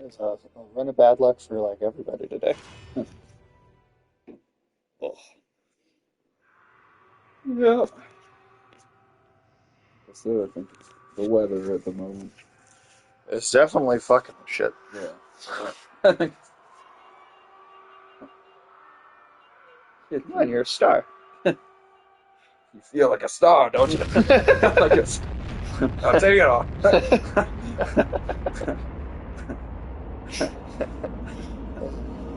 There's a run of bad luck for like everybody today. Oh. Yeah. That's it, I think. It's the weather at the moment. It's definitely fucking shit. Yeah. Come on, you're a star. You feel like a star, don't you? Like it's, I'll take it off.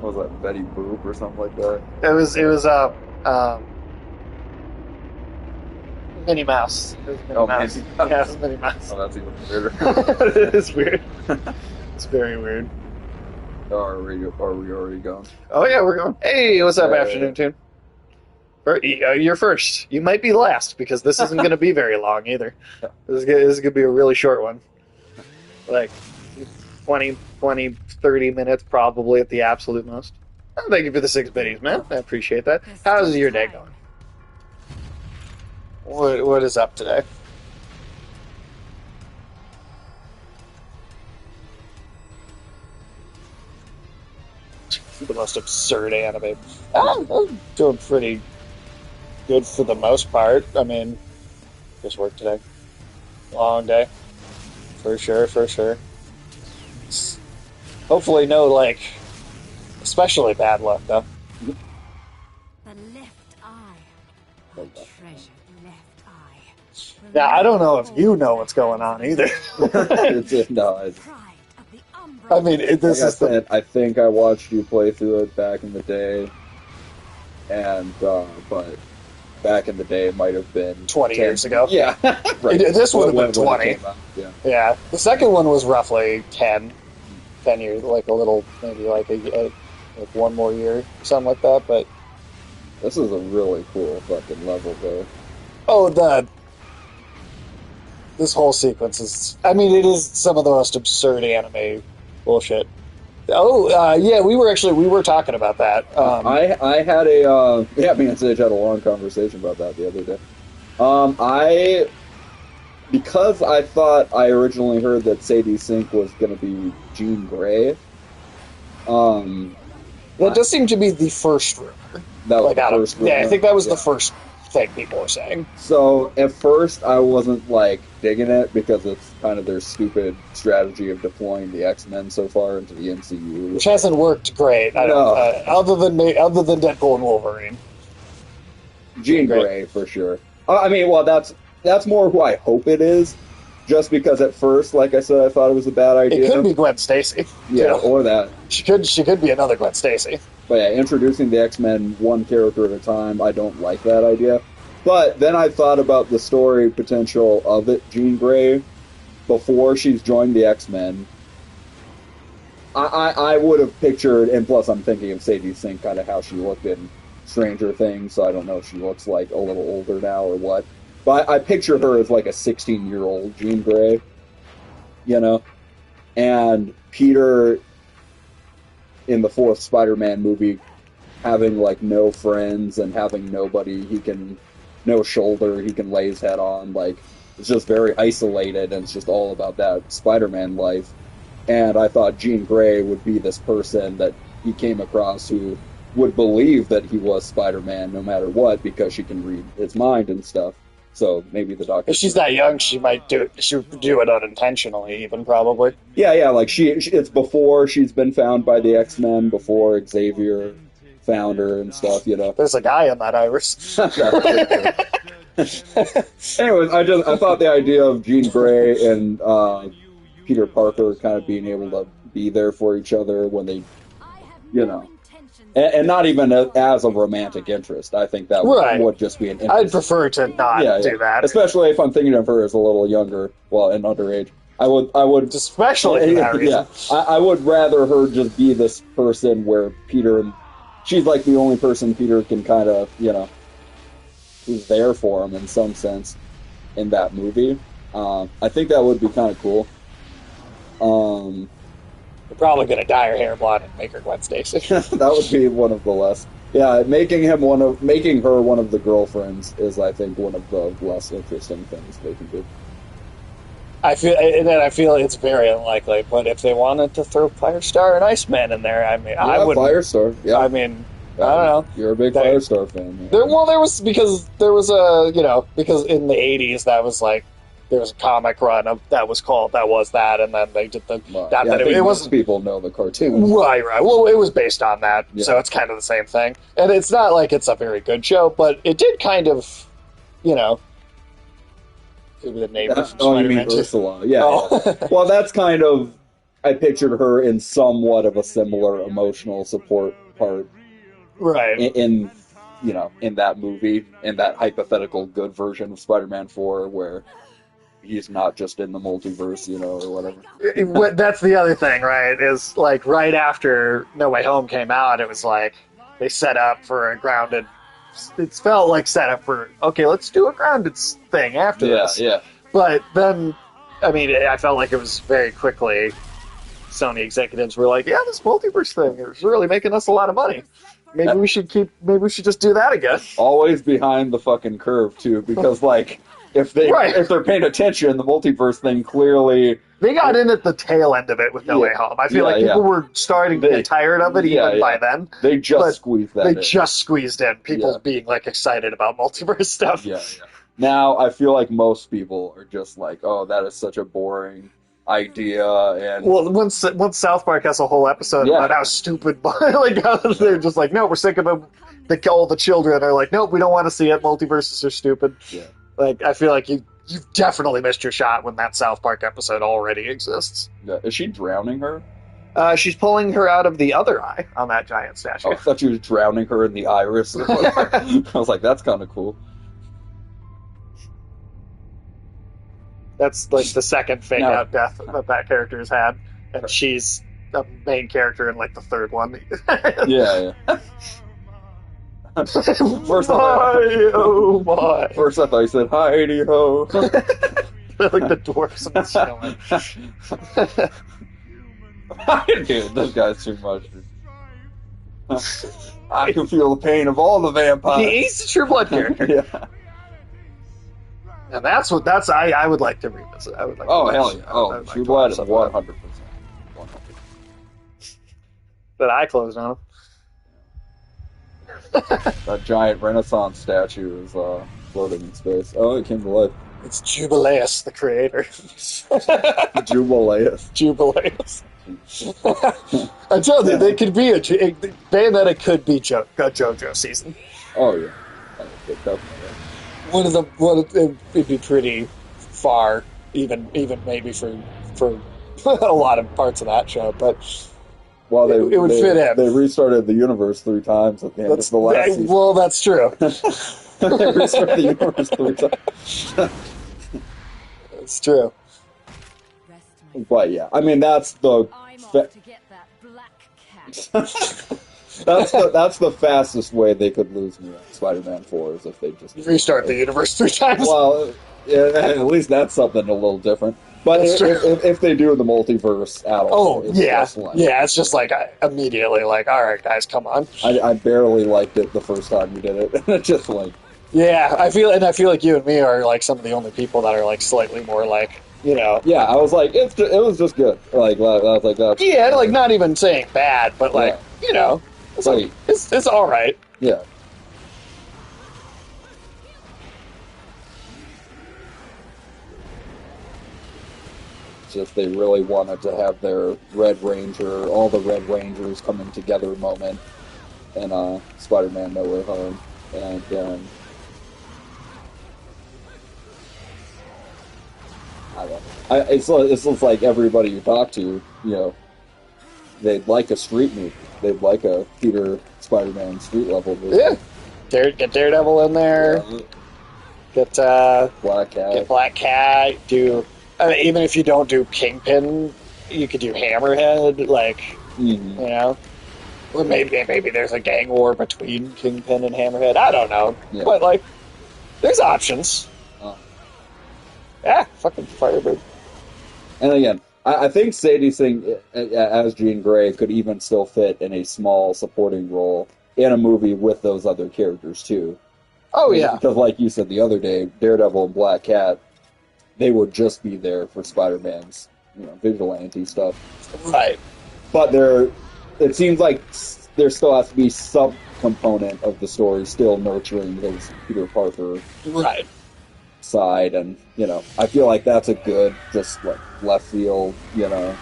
What was that, Betty Boop or something like that? It was Minnie Mouse. It was Minnie Oh, Mouse. Minnie. Yeah, it was Minnie Mouse. Oh, that's even weirder. It is weird. It's very weird. Are we already gone? Oh yeah, we're going. Hey, what's up, Hey. Afternoon Tune? You're first. You might be last because this isn't going to be very long either. This is going to be a really short one. Like 20, 30 minutes probably at the absolute most. Oh, thank you for the 6 biddies, man. I appreciate that. How's your day going? What is up today? The most absurd anime. I'm doing pretty good for the most part. I mean, just work today. Long day. For sure. Hopefully no, like, especially bad luck, though. The left eye. Our treasured left eye. Now, I don't know if you know what's going on either. No, Pride of the I mean, this is the... I think I watched you play through it back in the day, and but back in the day it might have been 20 10 years ago. Yeah, right. This would have been When 20. it came out, yeah. Yeah. The second one was roughly 10 years, like a little, maybe like like one more year, something like that, but... This is a really cool fucking level, though. Oh, this whole sequence is... I mean, it is some of the most absurd anime bullshit. Oh, yeah, we were talking about that. I had me and Sage had a long conversation about that the other day. Because I thought I originally heard that Sadie Sink was going to be Jean Grey. That does seem to be the first rumor. That was Like, the first rumor. yeah, I think that was the first thing people were saying. So at first I wasn't like digging it because it's kind of their stupid strategy of deploying the X-Men so far into the MCU, Which hasn't worked great. I don't, other than Deadpool and Wolverine. Jean Grey for sure. I mean, well, that's more who I hope it is. Just because at first, like I said, I thought it was a bad idea. It could be Gwen Stacy. Yeah, you know? or that. She could be another Gwen Stacy. But yeah, introducing the X-Men one character at a time, I don't like that idea. But then I thought about the story potential of it, Jean Grey, before she's joined the X-Men. I would have pictured, and plus I'm thinking of Sadie Sink, kind of how she looked in Stranger Things, so I don't know if she looks like a little older now or what. But I picture her as like a 16-year-old Jean Grey, you know? And Peter, in the fourth Spider-Man movie, having like no friends and having nobody no shoulder he can lay his head on, like, it's just very isolated, and it's just all about that Spider-Man life. And I thought Jean Grey would be this person that he came across who would believe that he was Spider-Man no matter what, because she can read his mind and stuff. So maybe the Doctor... If she's that young, she might do it. She would do it unintentionally, even, probably. Yeah, like, it's before she's been found by the X-Men, before Xavier found her and stuff, you know. There's a guy in that iris. Anyways, I thought the idea of Jean Grey and Peter Parker kind of being able to be there for each other when they, you know, and not even as a romantic interest. I think that would just be an interest. I'd prefer to not do that. Especially if I'm thinking of her as a little younger, well, and underage. I would especially for that reason. Yeah, I would rather her just be this person where she's like the only person Peter can kind of, you know, who's there for him in some sense in that movie. I think that would be kind of cool. You're probably going to dye her hair blonde and make her Gwen Stacy. That would be one of the less... Yeah, making her one of the girlfriends is, I think, one of the less interesting things they can do. I feel it's very unlikely. But if they wanted to throw Firestar and Iceman in there, I mean, I would. Firestar. Yeah, I mean, I don't know. You're a big Firestar fan. Yeah. There was because in the '80s that was like there was a comic run that was that, and then they did the it wasn't. People know the cartoon, right. Well, it was based on that, yeah. So it's kind of the same thing. And it's not like it's a very good show, but it did kind of, the name of you mean Ursula? Yeah. Oh. Yeah. Well, that's kind of. I pictured her in somewhat of a similar emotional support part, right? In that movie, in that hypothetical good version of Spider-Man 4, where he's not just in the multiverse, or whatever. That's the other thing, right? Is like right after No Way Home came out, it was like they set up for a grounded. It felt like set up for let's do a grounded thing after this. Yeah. But then, I mean, I felt like it was very quickly. Sony executives were like, "Yeah, this multiverse thing is really making us a lot of money. Maybe we should just do that again." Always behind the fucking curve too, because like if they're paying attention, the multiverse thing clearly they got in at the tail end of it with No Way Home. I feel like people were starting to get tired of it even by then. They just squeezed that. They just squeezed in people being like excited about multiverse stuff. Yeah. Now I feel like most people are just like, "Oh, that is such a boring idea." And once South Park has a whole episode about how stupid, they're just like, "No, we're sick of them." All the children are like, "Nope, we don't want to see it. Multiverses are stupid." Yeah. Like, I feel like you've definitely missed your shot when that South Park episode already exists. Yeah. Is she drowning her? She's pulling her out of the other eye on that giant statue. Oh, I thought she was drowning her in the iris. I was like, that's kind of cool. That's like the second fake out death that character has had, and she's a main character in like the third one. Yeah. First I thought you said Heidi ho. Like the dwarfs in the show. Dude, this guy's too much. I can feel the pain of all the vampires. He's a True Blood character. Yeah. And that's I would like to revisit. I would like. Hell yeah! Oh, True Blood, 100%. That eye closed on him. That giant Renaissance statue is floating in space. Oh, it came to life. It's Jubileus, the creator. Jubileus. I told you, they could be Bayonetta could be a JoJo season. Oh yeah, definitely. It'd be pretty far, even maybe for a lot of parts of that show, but it would fit in. They restarted the universe 3 times at the end of the last season. Well, that's true. They restarted the universe 3 times. It's true. But yeah, I mean that's the. I'm off to get that black cat. That's the fastest way they could lose me on Spider-Man 4 is if they just restart the universe 3 times. Well, yeah, at least that's something a little different. But if they do the multiverse at all, it's just like immediately like, all right, guys, come on. I barely liked it the first time you did it. It's just like, yeah, I feel like you and me are like some of the only people that are like slightly more like. Yeah, I was like, it was just good. Like, I was like, that's like not even saying bad, but like, it's like it's all right. Yeah. Just they really wanted to have their all the Red Rangers coming together moment in Spider-Man No Way Home, and it's like everybody you talk to, they'd like a street movie. They'd like a Peter Spider-Man street level movie. Yeah. Get Daredevil in there. Yeah. Get Black Cat. Get Black Cat. Even if you don't do Kingpin, you could do Hammerhead. Like, or maybe there's a gang war between Kingpin and Hammerhead. I don't know, but like, there's options. Fucking Firebird. And again, I think Sadie Singh as Jean Grey could even still fit in a small supporting role in a movie with those other characters too. Oh yeah, because like you said the other day, Daredevil and Black Cat, they would just be there for Spider-Man's, vigilante stuff. Right. But it seems like there still has to be some component of the story still nurturing his Peter Parker Right. side, and I feel like that's a good, just like left field, Well,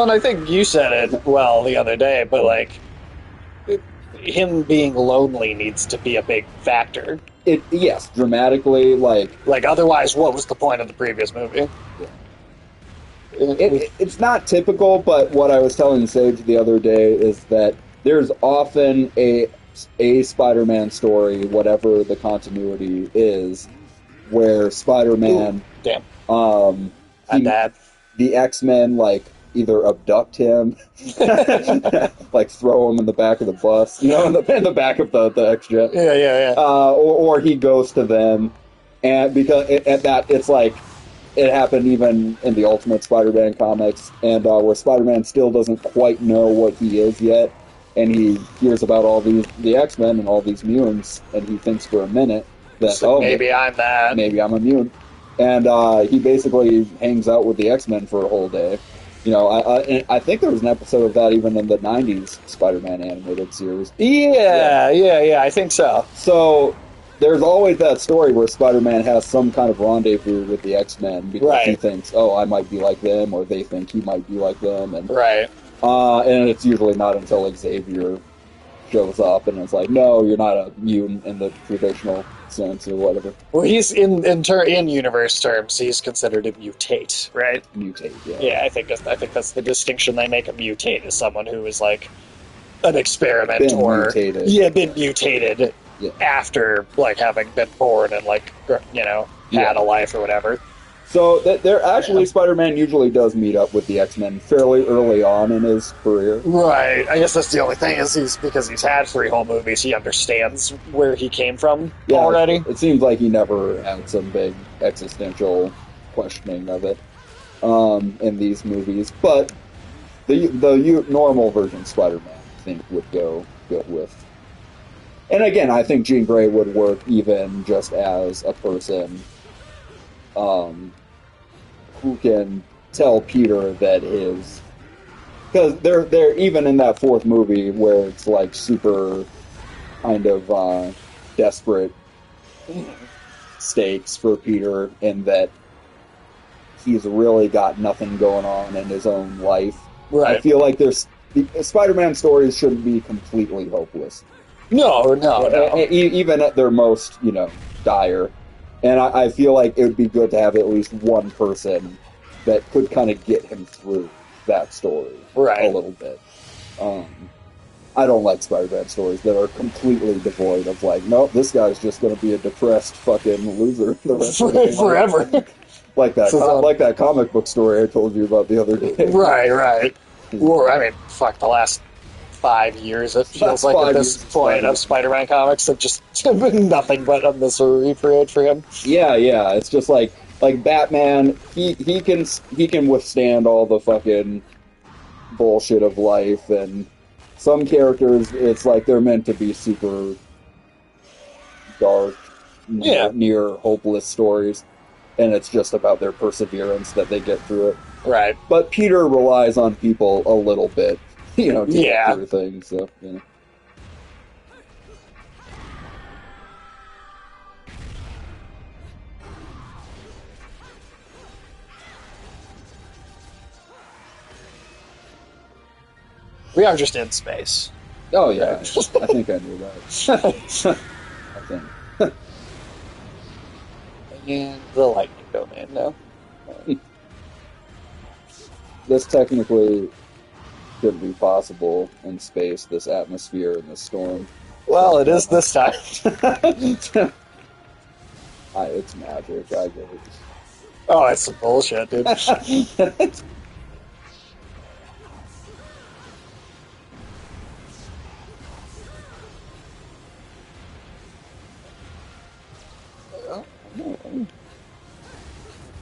and I think you said it well the other day, but like him being lonely needs to be a big factor. Yes, dramatically, like Otherwise, what was the point of the previous movie? it's not typical, but what I was telling Sage the other day is that there's often a Spider-Man story, whatever the continuity is, where Spider-Man, Damn. he- Dad. the X-Men either abduct him, throw him in the back of the bus, in the back of the X-Jet, Yeah. or he goes to them, and because it's like it happened even in the Ultimate Spider-Man comics, and where Spider-Man still doesn't quite know what he is yet, and he hears about all the X-Men and all these mutants, and he thinks for a minute that So maybe I'm that. maybe I'm a mutant, and he basically hangs out with the X-Men for a whole day. I think there was an episode of that even in the '90s Spider-Man animated series. Yeah. I think so. So there's always that story where Spider-Man has some kind of rendezvous with the X-Men because he thinks, oh, I might be like them, or they think he might be like them, and and it's usually not until Xavier shows up and it's like, no, you're not a mutant in the traditional sense or whatever. Well, he's in universe terms, he's considered a mutate, right? Mutate, yeah. Yeah, I think that's the distinction they make. A mutate is someone who is like an experiment Been mutated. been mutated after having been born and had a life or whatever. So they're actually Spider-Man usually does meet up with the X-Men fairly early on in his career. Right. I guess that's the only thing is because he's had 3 whole movies, he understands where he came from already. It seems like he never had some big existential questioning of it in these movies, but the normal version of Spider-Man, I think, would go good with. And again, I think Jean Grey would work even just as a person who can tell Peter that because they're even in that 4th movie where it's super kind of desperate stakes for Peter, and that he's really got nothing going on in his own life. Right. I feel like the Spider-Man stories shouldn't be completely hopeless. No. Even at their most, dire. And I feel like it would be good to have at least one person that could kind of get him through that story a little bit. I don't like Spider-Man stories that are completely devoid of nope, this guy's just going to be a depressed fucking loser the rest of his life. Forever. like that comic book story I told you about the other day. Right. Well, I mean, fuck, the last 5 years, it feels like at this point of Spider-Man comics have just been nothing but a misery for him. Yeah, it's just like Batman, he can withstand all the fucking bullshit of life, and some characters, it's like they're meant to be super dark, near hopeless stories, and it's just about their perseverance that they get through it. Right. But Peter relies on people a little bit, to get through things, so, We are just in space. Oh, yeah. I think I knew that. I think. And the lightning domain, no? This technically couldn't be possible in space, this atmosphere and this storm. Well, it is this time. It's magic, I get it. Oh, it's some bullshit, dude.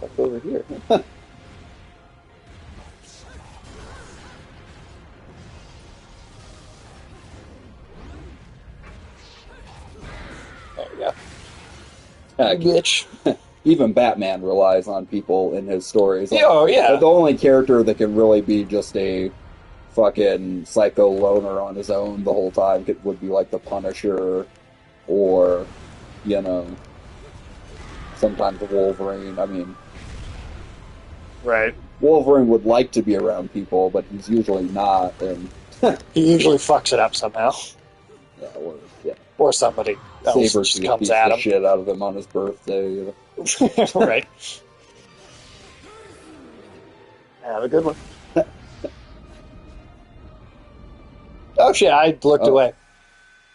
Up over here. There we go. Heck, Bitch. even Batman relies on people in his stories. Like, Oh, yeah. the only character that can really be just a fucking psycho loner on his own the whole time would be like the Punisher, or, you know, sometimes the Wolverine. I mean, Right. Wolverine would like to be around people, but he's usually not, and He usually fucks it up somehow. yeah, Or somebody else Saber just beats comes the at him. shit out of him on his birthday. You know? Right. Have a good one. Oh shit! I looked away.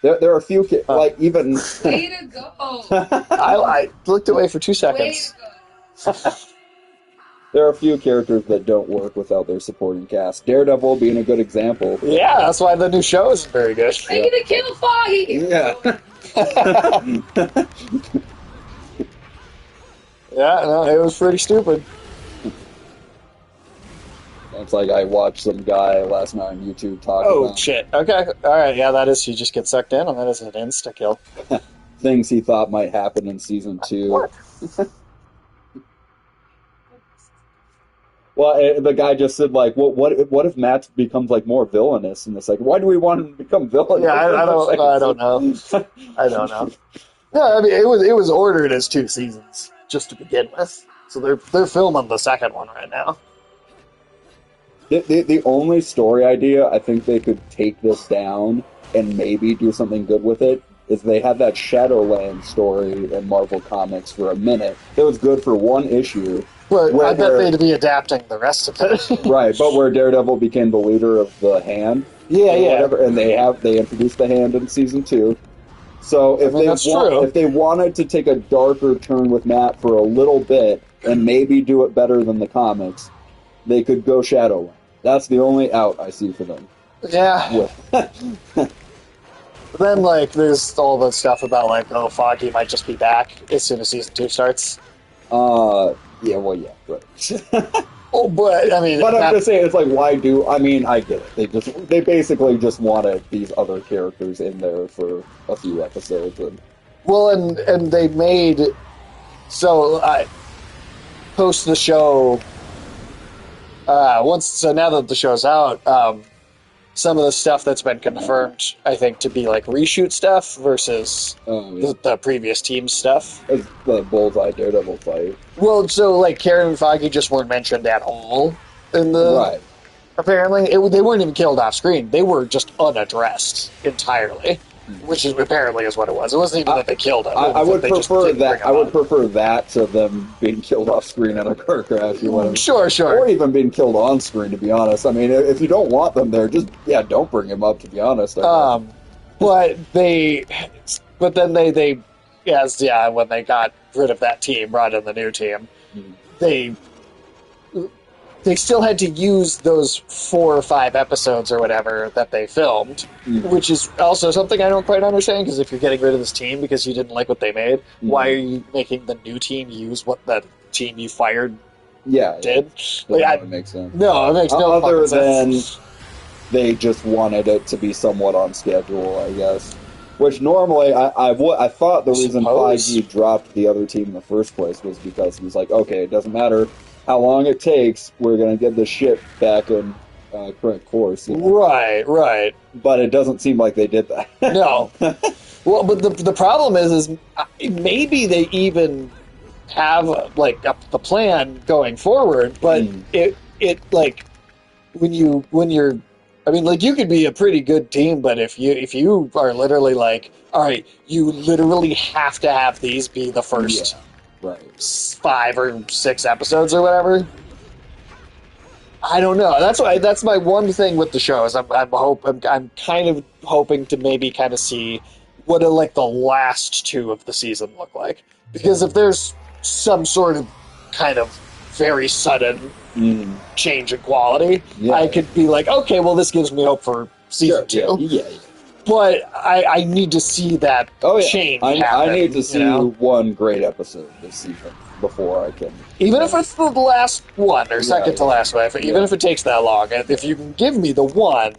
There are a few like even. Way to go. I looked away for 2 Way seconds. to go. There are a few characters that don't work without their supporting cast. Daredevil being a good example. Yeah, that's why the new show isn't very good. Ready to kill Foggy. Yeah. Yeah, no, it was pretty stupid. It's like I watched some guy last night on YouTube talk Oh about shit! Okay, all right, yeah, that is. You just get sucked in, and that is an insta kill. things he thought might happen in season 2. What? Well, the guy just said like, what if Matt becomes like more villainous in the second? Why do we want him to become villainous? Yeah, I don't know. I don't know. No, I mean it was ordered as 2 seasons just to begin with, so they're filming the second one right now. The only story idea I think they could take this down and maybe do something good with it is they had that Shadowland story in Marvel Comics for a minute. It was good for 1 issue. But I bet where- they'd be adapting the rest of it. Right, but where Daredevil became the leader of the Hand. Yeah, or yeah. whatever, and they introduced the Hand in season 2. So if that's true. if they wanted to take a darker turn with Matt for a little bit and maybe do it better than the comics, they could go Shadowland. That's the only out I see for them. Yeah. Then, like, there's all the stuff about, like, oh, Foggy might just be back as soon as season 2 starts. Yeah, well, yeah, right. Oh, but, I mean... But I'm just saying, it's like, why do... I mean, I get it. They basically just wanted these other characters in there for a few episodes. And... Well, and they made... So, post the show... So now that the show's out, some of the stuff that's been confirmed, I think, to be, like, reshoot stuff versus the previous team stuff. It's the Bullseye Daredevil fight. Well, so, like, Karen and Foggy just weren't mentioned at all in the... Right. Apparently. They weren't even killed off screen. They were just unaddressed entirely, which is apparently is what it was. It wasn't even that they killed him. I would They just prefer didn't bring that. him I would on. prefer that to them being killed off screen in a car crash or whatever. Sure. Or even being killed on screen, to be honest. I mean, if you don't want them there, just, don't bring them up, to be honest. But then they when they got rid of that team, brought in the new team, they still had to use those 4 or 5 episodes or whatever that they filmed, which is also something I don't quite understand, because if you're getting rid of this team because you didn't like what they made, why are you making the new team use what the team you fired did? That makes sense. No, it makes no Other fucking than sense. they just wanted it to be somewhat on schedule, I guess. Which normally, I thought the reason Suppose. Feige dropped the other team in the first place was because he was like, okay, it doesn't matter how long it takes, we're going to get this shit back in correct course. You know? Right. But it doesn't seem like they did that. No. Well, but the problem is maybe they even have like the plan going forward, but it like when you're, I mean, like, you could be a pretty good team, but if you are literally like, all right, you literally have to have these be the first 5 or 6 episodes or whatever. I don't know. That's my one thing with the show is I'm kind of hoping to maybe kind of see what like the last 2 of the season look like, because if there's some sort of kind of very sudden change in quality, I could be like, okay, well, this gives me hope for season 2. Yeah. But I need to see that change happen. I need to see one great episode this season before I can... Even if it's the last one, or second to last one, even if it takes that long, if you can give me the one,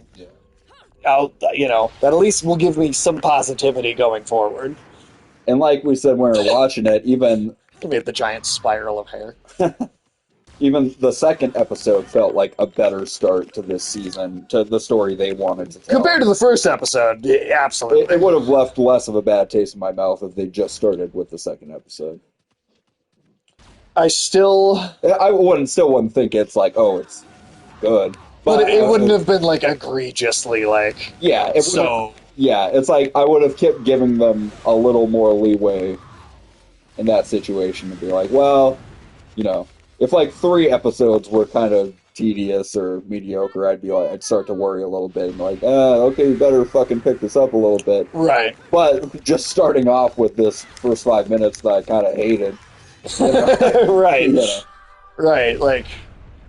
that at least will give me some positivity going forward. And like we said when we were watching it, even made the giant spiral of hair. Even the second episode felt like a better start to this season, to the story they wanted to tell. Compared to the first episode, yeah, absolutely. It would have left less of a bad taste in my mouth if they just started with the second episode. I still... I wouldn't think it's like, oh, it's good. But it wouldn't have been, like, egregiously, like... Yeah, so... Yeah, it's like I would have kept giving them a little more leeway in that situation to be like, well, you know, if like 3 episodes were kind of tedious or mediocre, I'd start to worry a little bit and be like, okay, you better fucking pick this up a little bit. Right. But just starting off with this first 5 minutes that I kind of hated. You know? Right. Yeah. Right, like,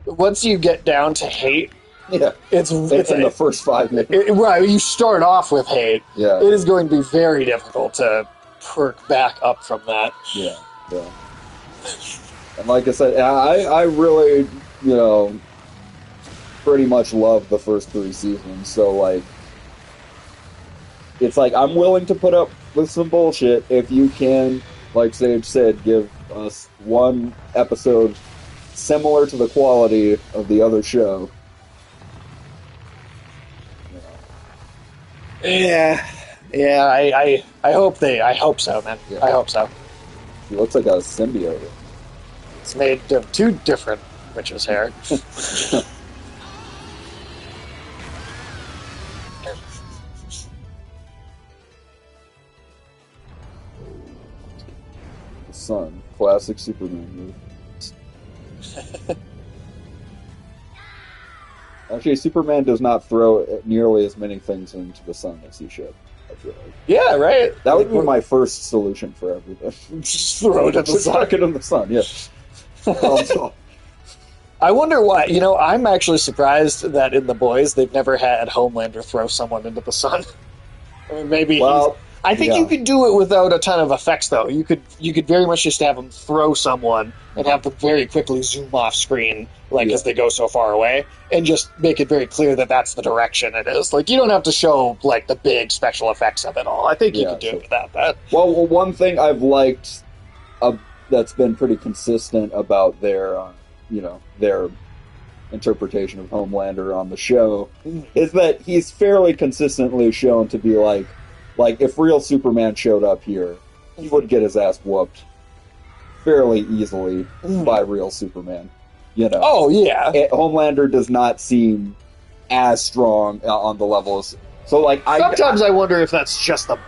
once you get down to hate, Yeah. it's in the first 5 minutes. Right, you start off with hate. Yeah. It is going to be very difficult to perk back up from that. Yeah. And like I said, I really, you know, pretty much love the first 3 seasons. So, like, it's like I'm willing to put up with some bullshit if you can, like Sage said, give us one episode similar to the quality of the other show. Yeah, I hope so, man. Yeah. I hope so. He looks like a symbiote. It's made of 2 different witches' hair. The sun. Classic Superman move. Actually, Superman does not throw nearly as many things into the sun as he should. I feel like. Yeah, right? That would be my first solution for everything. Just throw it in the Just sun. tuck it in the sun, yeah. Also, I wonder why. You know, I'm actually surprised that in The Boys they've never had Homelander throw someone into the sun. I mean, maybe well, I think yeah. you could do it without a ton of effects, though. You could very much just have them throw someone and have them very quickly zoom off screen, like, as they go so far away, and just make it very clear that that's the direction it is. Like, you don't have to show, like, the big special effects of it all. I think you can do it without that. Well, one thing I've liked that's been pretty consistent about their, their interpretation of Homelander on the show is that he's fairly consistently shown to be like if real Superman showed up here, he would get his ass whooped fairly easily by real Superman. You know. Oh yeah. Homelander does not seem as strong on the levels. So like, sometimes I wonder if that's just the.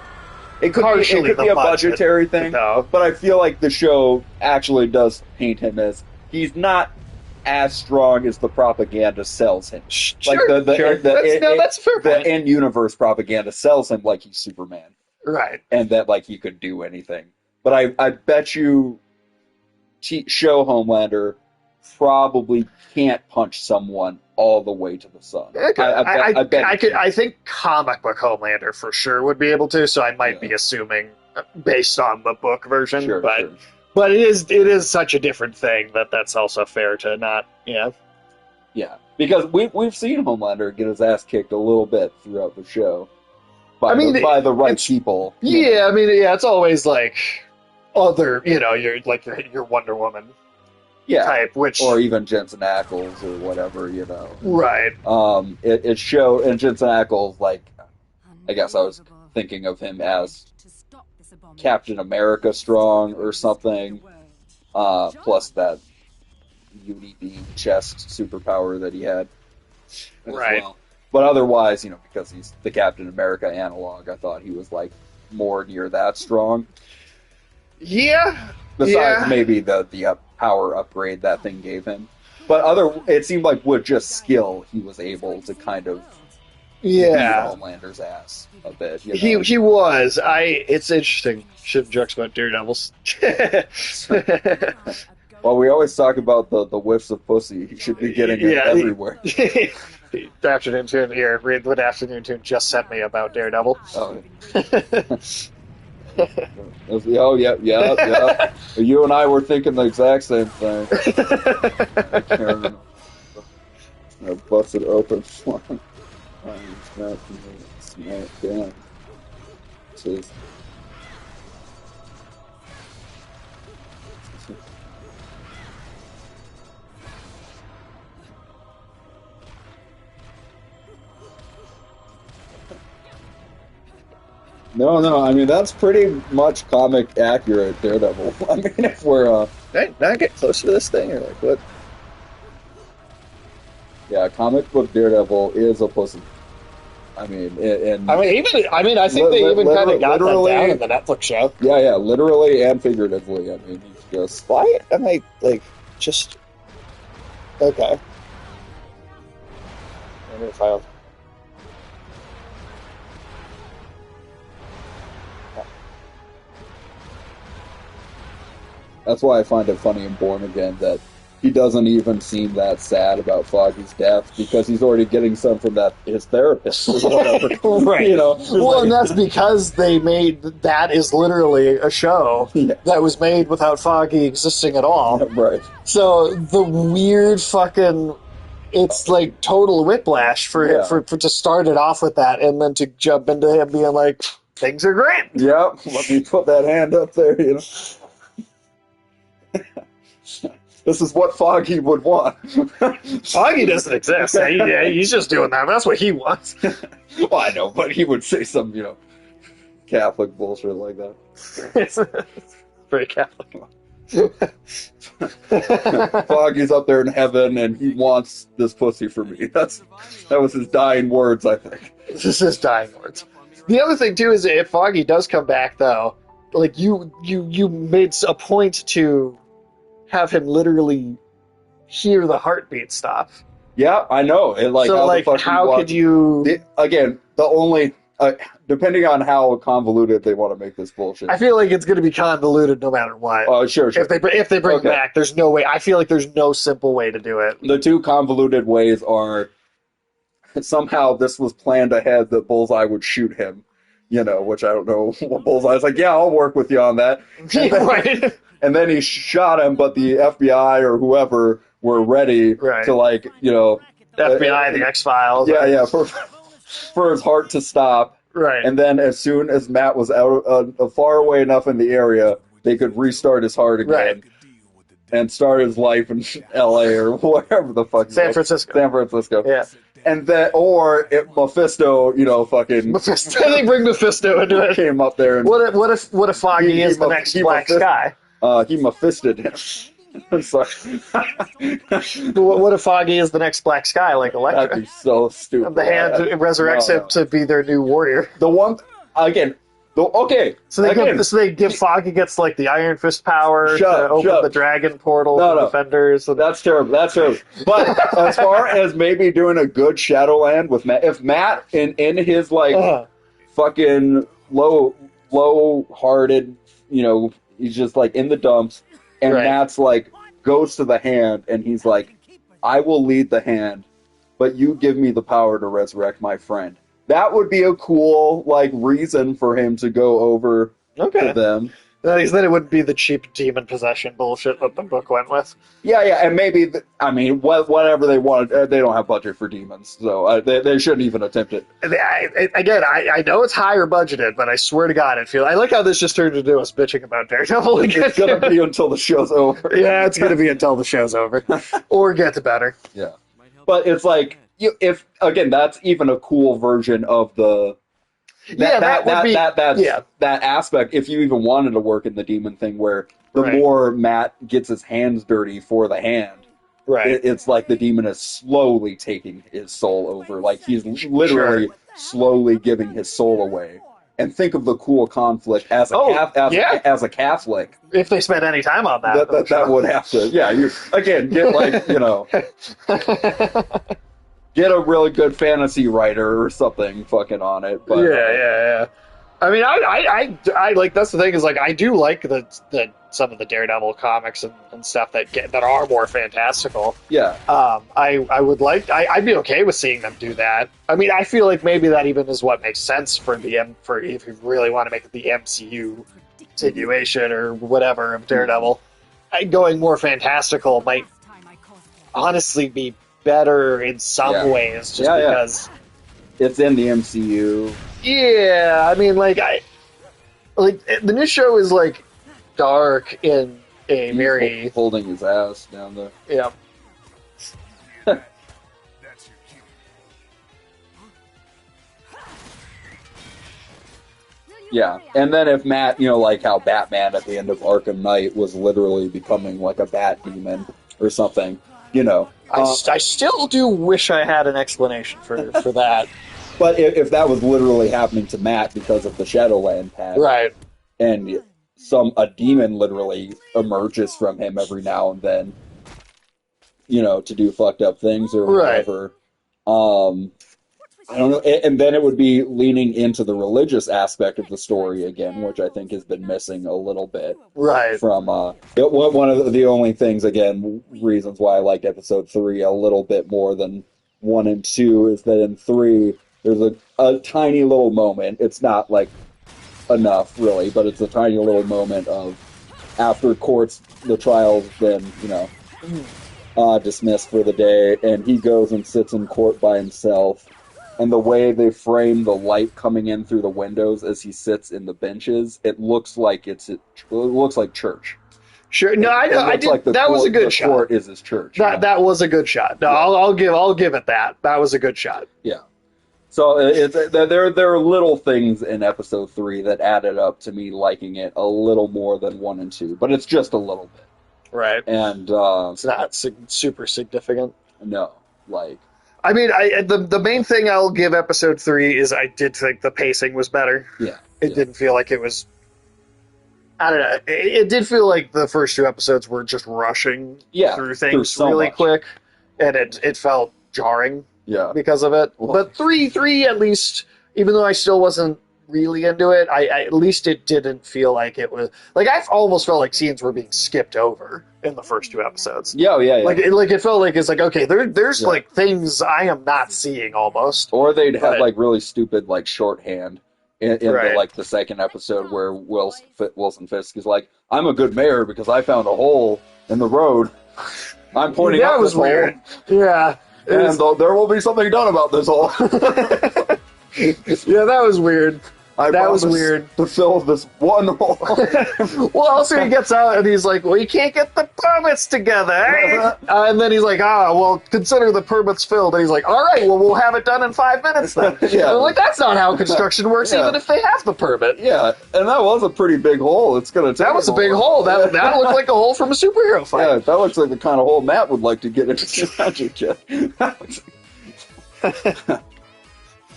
It could be a budgetary thing, but I feel like the show actually does paint him as he's not as strong as the propaganda sells him. Sure, like that's a fair point. The in-universe propaganda sells him like he's Superman, right? And that like he could do anything. But I bet you, show Homelander probably can't punch someone all the way to the sun. I think comic book Homelander for sure would be able to, so I might be assuming based on the book version, sure. But it is such a different thing that's also fair to not, Yeah, because we've seen Homelander get his ass kicked a little bit throughout the show by the right people. Yeah, I mean, it's always like other, your Wonder Woman. Yeah, type, or even Jensen Ackles or whatever, Right. It showed, and Jensen Ackles, like, I guess I was thinking of him as Captain America strong or something, plus that UDB chest superpower that he had. Right. Well. But otherwise, because he's the Captain America analog, I thought he was, like, more near that strong. Yeah. Besides maybe the power upgrade that thing gave him. But it seemed like with just skill, he was able to kind of beat Homelander's ass a bit. He was. It's interesting. Should jokes about Daredevils. Well, we always talk about the whiffs of pussy. He should be getting it everywhere. The afternoon tune here. Read what afternoon tune just sent me about Daredevil. Oh. Oh, yeah. You and I were thinking the exact same thing. I busted open. Snap down. No, I mean that's pretty much comic accurate Daredevil. I mean, if we're Did I not get close to this thing or like what? yeah, comic book Daredevil is a pussy. I mean, and I think they even kind of got that literally- down in the Netflix show. yeah, literally and figuratively. I mean, he's just Why am I like just okay? I need a file. that's why I find it funny in Born Again that he doesn't even seem that sad about Foggy's death because he's already getting some from that his therapist or whatever. Right. You know. Just Well, like- and that's because they made that is literally a show Yeah. that was made without Foggy existing at all. right. So the weird fucking, it's like total whiplash for Yeah. for to start it off with that, and then to jump into him being like, things are great. Yep. Let me put that hand up there. You know. This is what Foggy would want. Foggy doesn't exist. He's just doing that. That's what he wants. Well, I know, but he would say some, Catholic bullshit like that. It's very Catholic. Foggy's up there in heaven, and he wants this pussy for me. That was his dying words, I think. This is his dying words. The other thing too is if Foggy does come back, though, like you made a point to have him literally hear the heartbeat stop. Yeah, I know. It, like, so, how like, the fuck how could you? Again, the only depending on how convoluted they want to make this bullshit. I feel like it's going to be convoluted no matter what. Oh, sure. If they bring Okay. back, there's no way. I feel like there's no simple way to do it. The two convoluted ways are somehow this was planned ahead that Bullseye would shoot him. Which I don't know what Bullseye's like. Yeah, I'll work with you on that. Right. And then he shot him, but the FBI or whoever were ready Right. to FBI, the X-Files. yeah, for his heart to stop. Right. And then as soon as Matt was out far away enough in the area, they could restart his heart again Right. and start his life in L.A. or wherever the fuck. San Francisco. San Francisco. Yeah. And then, or if Mephisto, fucking Mephisto. They bring Mephisto into it. came up there and What if Foggy is the next Black Sky? he Mephisted him. I'm sorry. What if Foggy is the next Black Sky, like That'd Elektra? be so stupid. The hand resurrects him to be their new warrior. The one again. Okay. So they again, give Foggy gets like the Iron Fist power Shut to up, open shut up. the dragon portal No, for no. defenders. And That's terrible. That's terrible. But as far as maybe doing a good Shadowland with Matt, if Matt in his fucking low-hearted, he's just like in the dumps, and Right. Matt's like goes to the hand, and he's like, "I will lead the hand, but you give me the power to resurrect my friend." That would be a cool reason for him to go over to them. Then it wouldn't be the cheap demon possession bullshit that the book went with. Yeah, and maybe whatever they wanted. They don't have budget for demons, so they shouldn't even attempt it. I know it's higher budgeted, but I swear to God, I like how this just turned into us bitching about Daredevil again. It's gonna be until the show's over. Yeah, it's gonna be until the show's over, or gets better. Yeah, but it's like if again, that's even a cool version of the. That aspect. If you even wanted to work in the demon thing, where the Right. more Matt gets his hands dirty for the hand, Right. it's like the demon is slowly taking his soul over. Like he's literally slowly giving his soul away. And think of the cool conflict as a Catholic. If they spend any time on that, That would have to. Yeah, you again get get a really good fantasy writer or something fucking on it. But, yeah. I mean, I like that's the thing is I do like the some of the Daredevil comics and stuff that are more fantastical. Yeah. I'd be okay with seeing them do that. I mean, I feel like maybe that even is what makes sense for if you really want to make it the MCU continuation or whatever of Daredevil. Going more fantastical might honestly be better in some ways, just because it's in the MCU. Yeah, I mean, the new show is dark in a He's very holding his ass down there. yeah. Yeah, and then if Matt, like how Batman at the end of Arkham Knight was literally becoming like a bat demon or something, I still do wish I had an explanation for that. But if that was literally happening to Matt because of the Shadowland patch, Right. and a demon literally emerges from him every now and then, to do fucked up things or Right. whatever. I don't know, and then it would be leaning into the religious aspect of the story again, which I think has been missing a little bit. Right. From one of the only things, again, reasons why I liked episode 3 a little bit more than 1 and 2 is that in 3 there's a tiny little moment. It's not like enough really, but it's a tiny little moment of after the trial's been dismissed for the day, and he goes and sits in court by himself. And the way they frame the light coming in through the windows as he sits in the benches, it looks like church. Sure. No, I know. I did. Like that was a good shot. The court is his church. That was a good shot. No, yeah. I'll give it that. That was a good shot. Yeah. So there are little things in episode 3 that added up to me liking it a little more than 1 and 2, but it's just a little bit. Right. And it's not super significant. No, like. I mean, the main thing I'll give episode 3 is I did think the pacing was better. Yeah. It didn't feel like it was. I don't know. It did feel like the first 2 episodes were just rushing through things really quick, and it felt jarring. Yeah. Because of it. Well, but 3 at least, even though I still wasn't really into it, I at least it didn't feel like it was like I almost felt like scenes were being skipped over in the first 2 episodes. Yeah. Like it felt like it's like okay, there's like things I am not seeing almost. Or they'd have like really stupid like shorthand in the second episode where Wilson Fisk is like, I'm a good mayor because I found a hole in the road. I'm pointing out this weird. hole. Yeah. And there will be something done about this hole. Yeah, that was weird. That was weird. To fill this one hole. Well, also he gets out and he's like, well, you can't get the permits together, eh? And then he's like, well, consider the permits filled. And he's like, all right, well, we'll have it done in 5 minutes then. Yeah. Like, that's not how construction works, even if they have the permit. Yeah, and that was a pretty big hole. It's gonna take That was a big hole. That looked like a hole from a superhero fight. Yeah, that looks like the kind of hole Matt would like to get into his magic kit.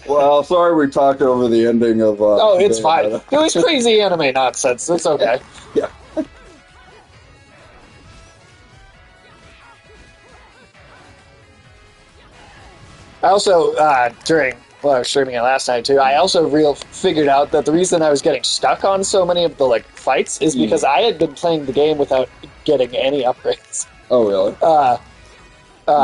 Well, sorry we talked over the ending of... oh, it's fine. It was crazy anime nonsense. It's okay. Yeah. I also, during... Well, I was streaming it last night, too. I also figured out that the reason I was getting stuck on so many of the, fights is because I had been playing the game without getting any upgrades. Oh, really?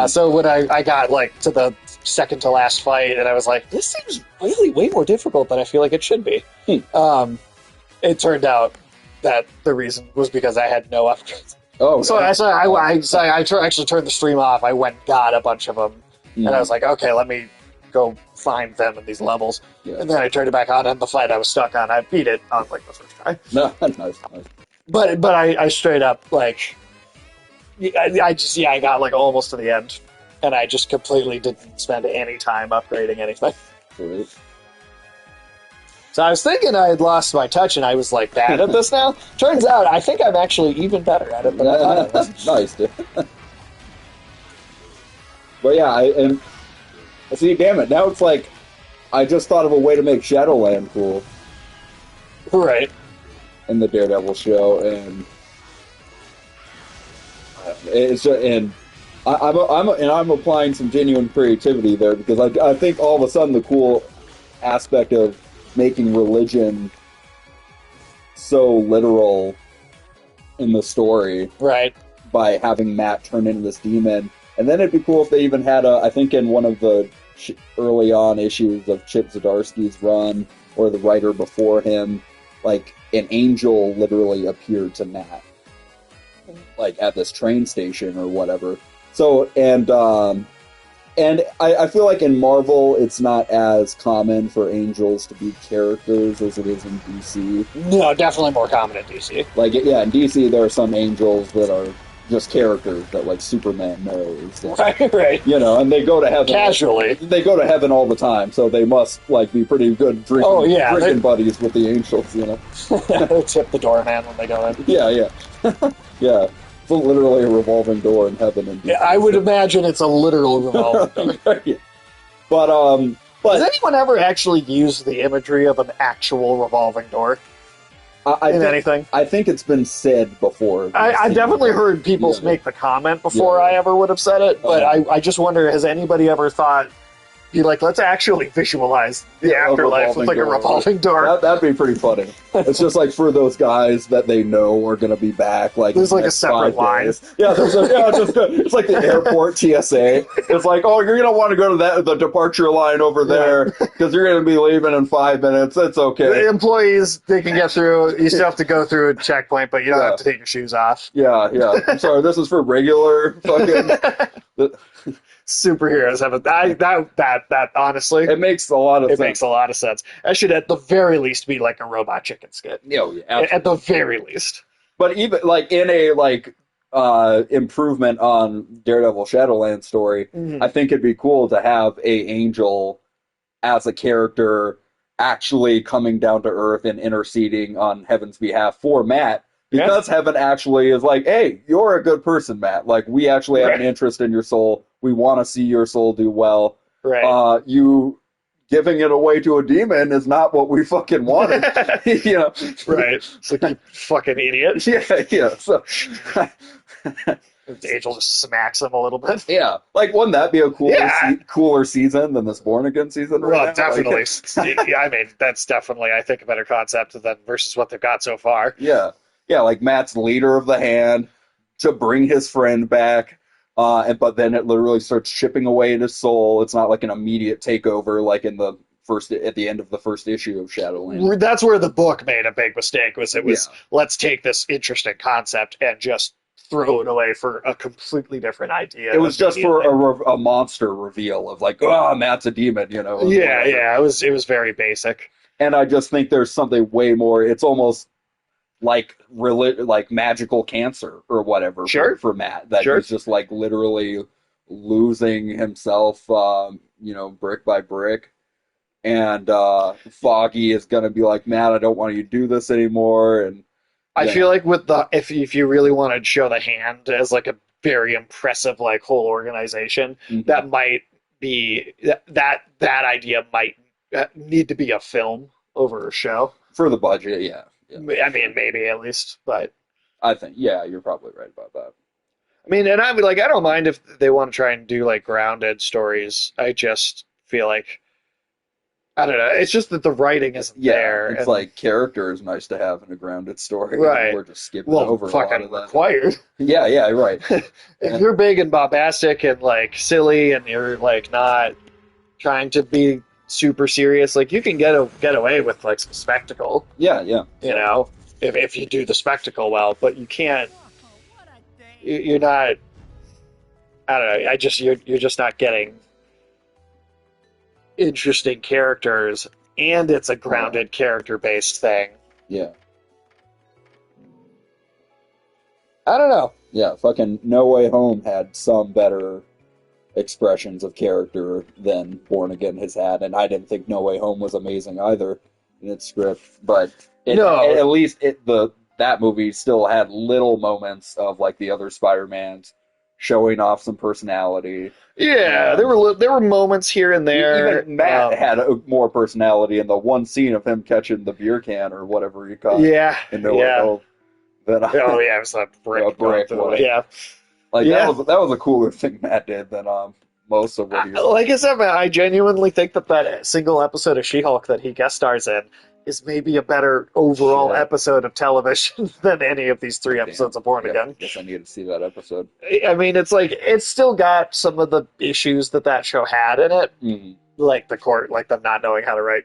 So when I got, to the second to last fight, and I was like, this seems really way more difficult than I feel like it should be. It turned out that the reason was because I had no upgrades. Oh, so I actually turned the stream off. I went and got a bunch of them, and I was like, okay, let me go find them in these levels. Yeah. And then I turned it back on, and the fight I was stuck on, I beat it on the first try. No, nice. But I straight up I got almost to the end, and I just completely didn't spend any time upgrading anything. Great. So I was thinking I had lost my touch and I was bad at this now. Turns out I think I'm actually even better at it than I thought I was. Nice, dude. But yeah, see, damn it, now it's I just thought of a way to make Shadowland cool. Right. In the Daredevil show, and I'm applying some genuine creativity there because I think all of a sudden the cool aspect of making religion so literal in the story, right, by having Matt turn into this demon, and then it'd be cool if they even had I think in one of the early on issues of Chip Zdarsky's run or the writer before him, an angel literally appeared to Matt. At this train station or whatever. So, and And I feel like in Marvel, it's not as common for angels to be characters as it is in DC. No, definitely more common in DC. Like, yeah, in DC, there are some angels that are just characters that, like, Superman knows. Right. You know, and they go to heaven. Casually. They go to heaven all the time, so they must, like, be pretty good drinking buddies with the angels, you know? Tip the doorman when they go in. Yeah. Yeah. It's literally a revolving door in heaven. And yeah, I would imagine it's a literal revolving door. Yeah. But Has anyone ever actually used the imagery of an actual revolving door in anything? I think it's been said before. I definitely heard people make the comment before I ever would have said it, but I just wonder, has anybody ever thought, be like, let's actually visualize the afterlife with like a revolving door. That'd be pretty funny. It's just like for those guys that they know are going to be back. Like there's like a separate line. Yeah, it's like the airport TSA. It's like, oh, you're going to want to go to the departure line over there because you're going to be leaving in 5 minutes. It's okay. The employees, they can get through. You still have to go through a checkpoint, but you don't have to take your shoes off. Yeah. I'm sorry, this is for regular fucking. Superheroes have that honestly, it makes a lot of sense. Makes a lot of sense. That should at the very least be like a Robot Chicken skit. Yeah, absolutely. At the very least. But even like in a improvement on Daredevil Shadowland story, I think it'd be cool to have a angel as a character actually coming down to Earth and interceding on Heaven's behalf for Matt. Because Heaven actually is like, hey, you're a good person, Matt. Like, we actually have an interest in your soul. We want to see your soul do well. Right. You giving it away to a demon is not what we fucking wanted. You know? Right. It's like, you fucking idiot. Yeah. So, the angel just smacks him a little bit. Yeah. Like, wouldn't that be a cooler season than this Born Again season? Well, definitely. I mean, that's definitely, I think, a better concept than versus what they've got so far. Yeah. Yeah, like Matt's leader of the hand to bring his friend back, but then it literally starts chipping away at his soul. It's not like an immediate takeover like at the end of the first issue of Shadowland. That's where the book made a big mistake. Let's take this interesting concept and just throw it away for a completely different idea. It was just for a monster reveal of like, Matt's a demon, you know. Yeah. It was very basic. And I just think there's something way more. It's almost like magical cancer or whatever for Matt. That he's just like literally losing himself, brick by brick. And Foggy is going to be like, Matt, I don't want you to do this anymore. And I feel like with if you really want to show the hand as like a very impressive like whole organization, that might be that idea might need to be a film over a show for the budget. Yeah. I mean, maybe at least, but I think, you're probably right about that. I mean, and I don't mind if they want to try and do like grounded stories. I just feel like, I don't know. It's just that the writing isn't there. It's like character is nice to have in a grounded story. Right. We're just skipping over a lot of that. Required. Yeah, right. If you're big and bombastic and like silly and you're like not trying to be super serious, like you can get away with like some spectacle. Yeah. You know, if you do the spectacle well, but you can't. You're not. I don't know. You're just not getting interesting characters, and it's a grounded character based thing. Yeah. I don't know. Yeah, fucking No Way Home had some better expressions of character than Born Again has had, and I didn't think No Way Home was amazing either in its script, but at least that movie still had little moments of like the other Spider-Mans showing off some personality. Yeah, there were moments here and there. Even Matt had more personality in the one scene of him catching the beer can or whatever you call it. Yeah, in No Way Home. It was a brick. Yeah. That was a cooler thing Matt did than most of what he was. Like I said, man, I genuinely think that single episode of She-Hulk that he guest stars in is maybe a better overall episode of television than any of these 3 episodes of Born Again. I guess I need to see that episode. I mean, it's like it's still got some of the issues that show had in it, like the court, like them not knowing how to write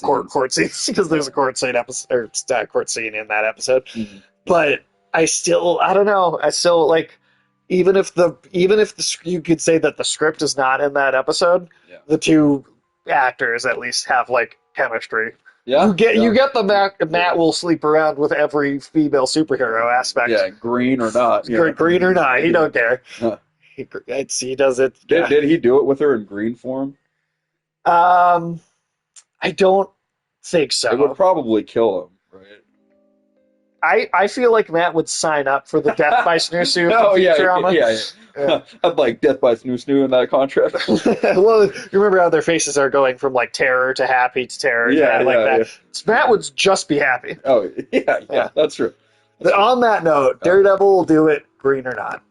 court scenes because there's a court scene episode or court scene in that episode. But I don't know. I still like even if you could say that the script is not in that episode, Yeah. the two actors at least have like chemistry. Yeah, You get the Matt will sleep around with every female superhero aspect. Yeah, green or not. Yeah. Green or not, he don't care. Huh. He does it. Did he do it with her in green form? I don't think so. It would probably kill him, right? I feel like Matt would sign up for the death by snoo snoo Oh, yeah, Futurama. yeah. I'd like Death by Snoo Snoo in that contract. Well, you remember how their faces are going from like terror to happy to terror, Yeah, like yeah, that. yeah. Matt would just be happy. Oh, yeah, that's true. On that note, Daredevil will do it, green or not.